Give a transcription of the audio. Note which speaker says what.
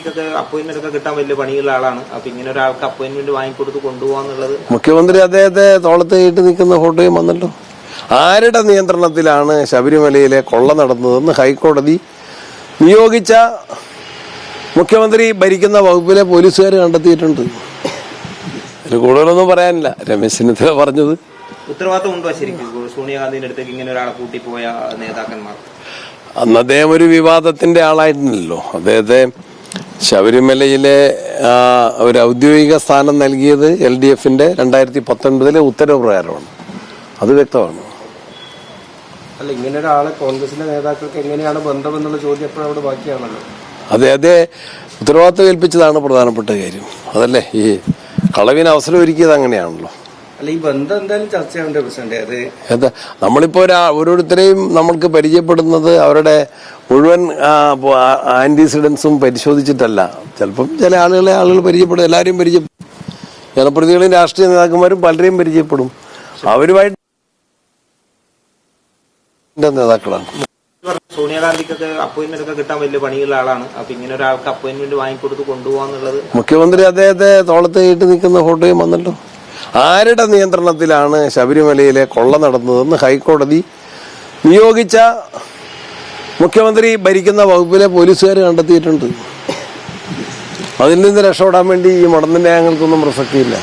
Speaker 1: സോണിയാഗാന്ധിക്കൊക്കെ appointment ഒക്കെ കിട്ടാൻ വലിയ പണിയുള്ള ആളാണ്. അപ്പൊ ഇങ്ങനെ ഒരാൾക്ക് അപ്പോയിന്റ്മെന്റ് വാങ്ങിക്കൊടുത്ത് കൊണ്ടുപോകാന്നുള്ളത്
Speaker 2: മുഖ്യമന്ത്രി അദ്ദേഹത്തെ തോളത്ത് കയറ്റി നിൽക്കുന്ന ഫോട്ടോയും വന്നല്ലോ. ആരുടെ നിയന്ത്രണത്തിലാണ് ശബരിമലയിലെ കൊള്ള നടന്നതെന്ന് ഹൈക്കോടതി നിയോഗിച്ച മുഖ്യമന്ത്രി ഭരിക്കുന്ന വകുപ്പിലെ പോലീസുകാർ കണ്ടെത്തിയിട്ടുണ്ട്. അതിൽ കൂടുതലൊന്നും പറയാനില്ല. രമേശ് ചെന്നിത്തല പറഞ്ഞത്
Speaker 1: ഉത്തരവാദിത്തം ഉണ്ടോ ശരിക്കും സോണിയാഗാന്ധിന്റെ അടുത്തേക്ക് ഇങ്ങനെ ഒരാളെ കൂട്ടിപ്പോയ നേതാക്കന്മാർ?
Speaker 2: അന്ന് അദ്ദേഹം ഒരു വിവാദത്തിന്റെ ആളായിരുന്നല്ലോ. അദ്ദേഹത്തെ ശബരിമലയിലെ ഒരു ഔദ്യോഗിക സ്ഥാനം നൽകിയത് LDFന്റെ 2019 ഉത്തരവ് പ്രകാരമാണ്. അത് വ്യക്തമാണ്.
Speaker 3: അല്ല, ഇങ്ങനെ ഒരാളെ കോൺഗ്രസിന്റെ നേതാക്കൾക്ക് എങ്ങനെയാണ് ബന്ധമെന്നുള്ള ചോദ്യം എപ്പോഴും അവിടെ ബാക്കിയാണല്ലോ.
Speaker 2: അതെ ഉത്തരവാദിത്തം ഏൽപ്പിച്ചതാണ് പ്രധാനപ്പെട്ട കാര്യം. അതല്ലേ ഈ കളവിന് അവസരം ഒരുക്കിയത് അങ്ങനെയാണല്ലോ.
Speaker 3: അല്ല, ഈ ബന്ധം എന്തായാലും ചർച്ചയാവേണ്ട പ്രശ്നമുണ്ട്. അത്
Speaker 2: നമ്മളിപ്പോ ഓരോരുത്തരെയും നമ്മൾക്ക് പരിചയപ്പെടുന്നത് അവരുടെ മുഴുവൻ ആന്റിസിഡൻസും പരിശോധിച്ചിട്ടല്ല. ചിലപ്പം ചില ആളുകൾ പരിചയപ്പെടും. എല്ലാവരെയും പരിചയപ്പെടും. ജനപ്രതിനിധികളും രാഷ്ട്രീയ നേതാക്കന്മാരും പലരെയും പരിചയപ്പെടും. അവരുമായിട്ട് നേതാക്കളാണ്.
Speaker 1: സോണിയാഗാന്ധിക്കൊക്കെ അപ്പോയിന്റ്മെന്റ് ഒക്കെ കിട്ടാൻ വലിയ പണിയുള്ള ആളാണ്. അപ്പൊ ഇങ്ങനെ ഒരാൾക്ക് അപ്പോയിന്റ്മെന്റ് വാങ്ങിക്കൊടുത്ത് കൊണ്ടുപോകാന്നുള്ളത്
Speaker 2: മുഖ്യമന്ത്രി അദ്ദേഹത്തെ തോളത്ത് കയറ്റി നിൽക്കുന്ന ഫോട്ടോയും വന്നല്ലോ. ആരുടെ നിയന്ത്രണത്തിലാണ് ശബരിമലയിലെ കൊള്ള നടന്നതെന്ന് ഹൈക്കോടതി നിയോഗിച്ച മുഖ്യമന്ത്രി ഭരിക്കുന്ന വകുപ്പിലെ പോലീസുകാർ കണ്ടെത്തിയിട്ടുണ്ട്. അതിൽ നിന്ന് രക്ഷപ്പെടാൻ വേണ്ടി ഈ മടന്നിന്റെ ഞങ്ങൾക്കൊന്നും പ്രസക്തിയില്ല.